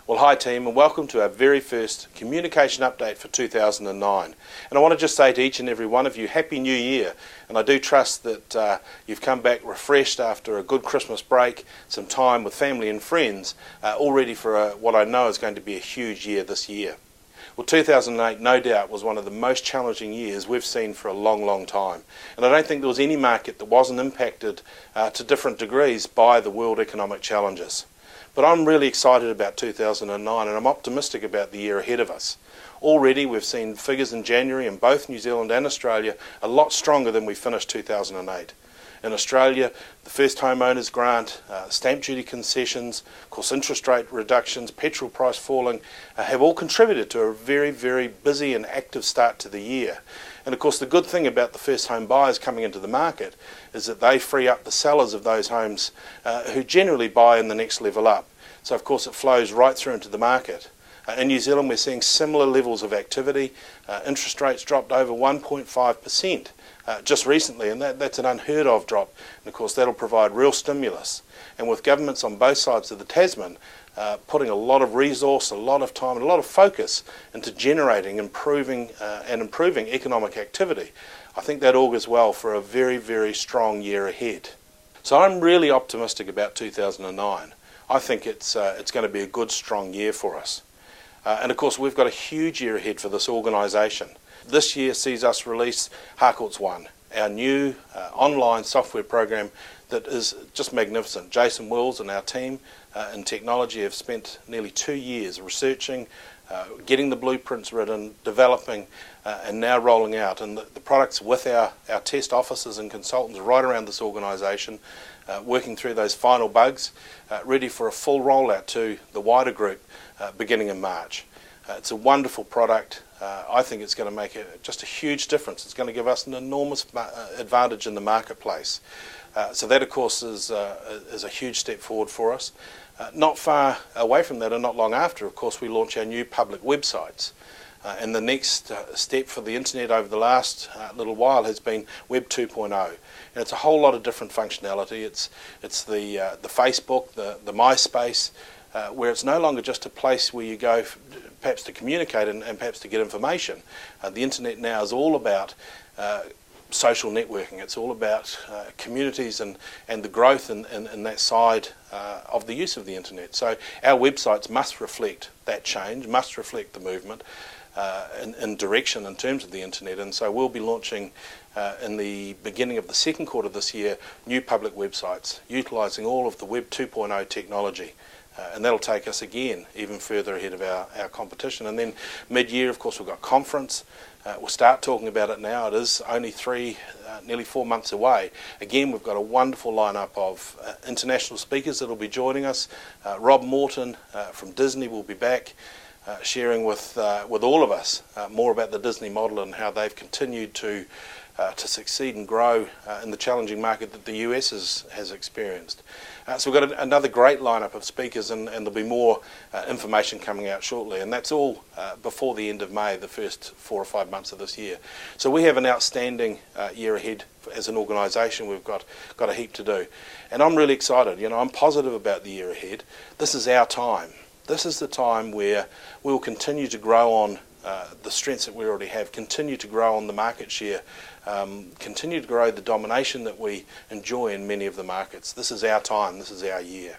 Well, hi team, and welcome to our very first communication update for 2009. And I want to just say to each and every one of you, Happy New Year. And I do trust that you've come back refreshed after a good Christmas break, some time with family and friends, all ready for what I know is going to be a huge year this year. Well, 2008 no doubt was one of the most challenging years we've seen for a long, long time. And I don't think there was any market that wasn't impacted to different degrees by the world economic challenges. But I'm really excited about 2009 and I'm optimistic about the year ahead of us. Already we've seen figures in January in both New Zealand and Australia a lot stronger than we finished 2008. In Australia, the first homeowners grant, stamp duty concessions, of course interest rate reductions, petrol price falling, have all contributed to a very, very busy and active start to the year. And of course the good thing about the first home buyers coming into the market is that they free up the sellers of those homes who generally buy in the next level up. So of course it flows right through into the market. In New Zealand we're seeing similar levels of activity. Interest rates dropped over 1.5%. Just recently, and that's an unheard of drop, and of course that'll provide real stimulus. And with governments on both sides of the Tasman putting a lot of resource, a lot of time and a lot of focus into generating, improving economic activity, I think that augurs well for a very, very strong year ahead. So I'm really optimistic about 2009. I think it's going to be a good, strong year for us. And of course we've got a huge year ahead for this organisation. This year sees us release Harcourts One, our new online software program that is just magnificent. Jason Wills and our team in technology have spent nearly 2 years researching, getting the blueprints written, developing and now rolling out. And the products with our test officers and consultants right around this organisation, working through those final bugs, ready for a full rollout to the wider group beginning in March. It's a wonderful product. I think it's going to make just a huge difference. It's going to give us an enormous advantage in the marketplace. So that, of course, is a huge step forward for us. Not far away from that, and not long after, of course, we launch our new public websites. And the next step for the internet over the last little while has been Web 2.0. And it's a whole lot of different functionality. It's the Facebook, the MySpace, where it's no longer just a place where you go perhaps to communicate and perhaps to get information. The internet now is all about social networking. It's all about communities and the growth in that side of the use of the internet. So our websites must reflect that change, must reflect the movement in direction in terms of the internet. And so we'll be launching in the beginning of the second quarter this year new public websites utilising all of the Web 2.0 technology. And that'll take us again even further ahead of our competition. And then mid-year, of course, we've got conference. We'll start talking about it now. It is only nearly 4 months away. Again, we've got a wonderful lineup of international speakers that will be joining us. Rob Morton from Disney will be back, sharing with all of us more about the Disney model and how they've continued to succeed and grow in the challenging market that the US has experienced. So we've got another great lineup of speakers, and there'll be more information coming out shortly, and that's all before the end of May, the first 4 or 5 months of this year. So we have an outstanding year ahead as an organisation. We've got a heap to do, and I'm really excited. I'm positive about the year ahead. This is our time. This is the time where we'll continue to grow on the strengths that we already have, continue to grow on the market share, continue to grow the domination that we enjoy in many of the markets. This is our time, this is our year.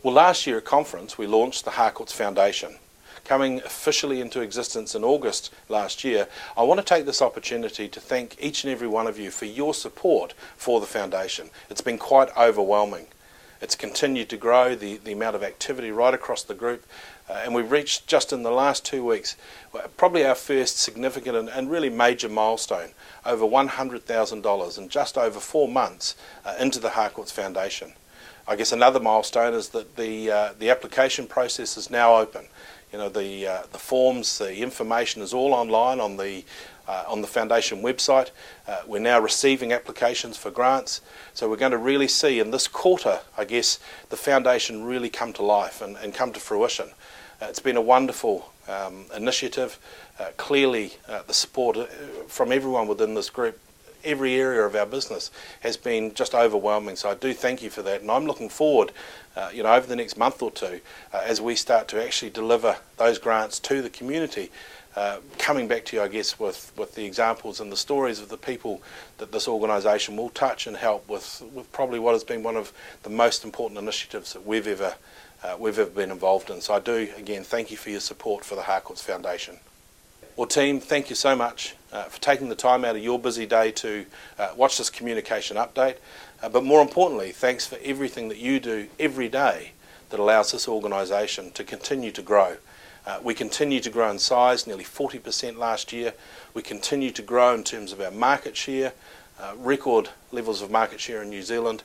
Well, last year at conference we launched the Harcourts Foundation. Coming officially into existence in August last year, I want to take this opportunity to thank each and every one of you for your support for the foundation. It's been quite overwhelming. It's continued to grow, the amount of activity right across the group, and we've reached just in the last 2 weeks probably our first significant and really major milestone, over $100,000 in just over 4 months into the Harcourts Foundation. I guess another milestone is that the application process is now open. The forms, the information is all online on the foundation website. We're now receiving applications for grants, so we're going to really see in this quarter, I guess, the foundation really come to life and come to fruition. It's been a wonderful initiative. Clearly the support from everyone within this group every area of our business has been just overwhelming. So I do thank you for that, and I'm looking forward, over the next month or two, as we start to actually deliver those grants to the community, coming back to you, I guess, with the examples and the stories of the people that this organisation will touch and help with probably what has been one of the most important initiatives that we've ever been involved in. So I do, again, thank you for your support for the Harcourts Foundation. Well, team, thank you so much for taking the time out of your busy day to watch this communication update. But more importantly, thanks for everything that you do every day that allows this organisation to continue to grow. We continue to grow in size, nearly 40% last year. We continue to grow in terms of our market share, record levels of market share in New Zealand.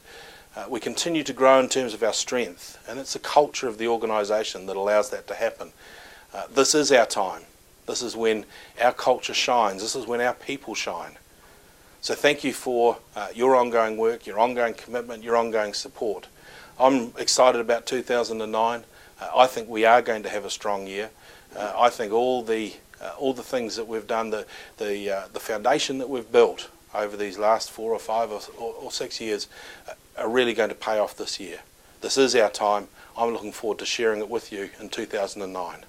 We continue to grow in terms of our strength, and it's the culture of the organisation that allows that to happen. This is our time. This is when our culture shines. This is when our people shine. So thank you for your ongoing work, your ongoing commitment, your ongoing support. I'm excited about 2009. I think we are going to have a strong year. I think all the things that we've done, the foundation that we've built over these last 4 or 5 or 6 years are really going to pay off this year. This is our time. I'm looking forward to sharing it with you in 2009.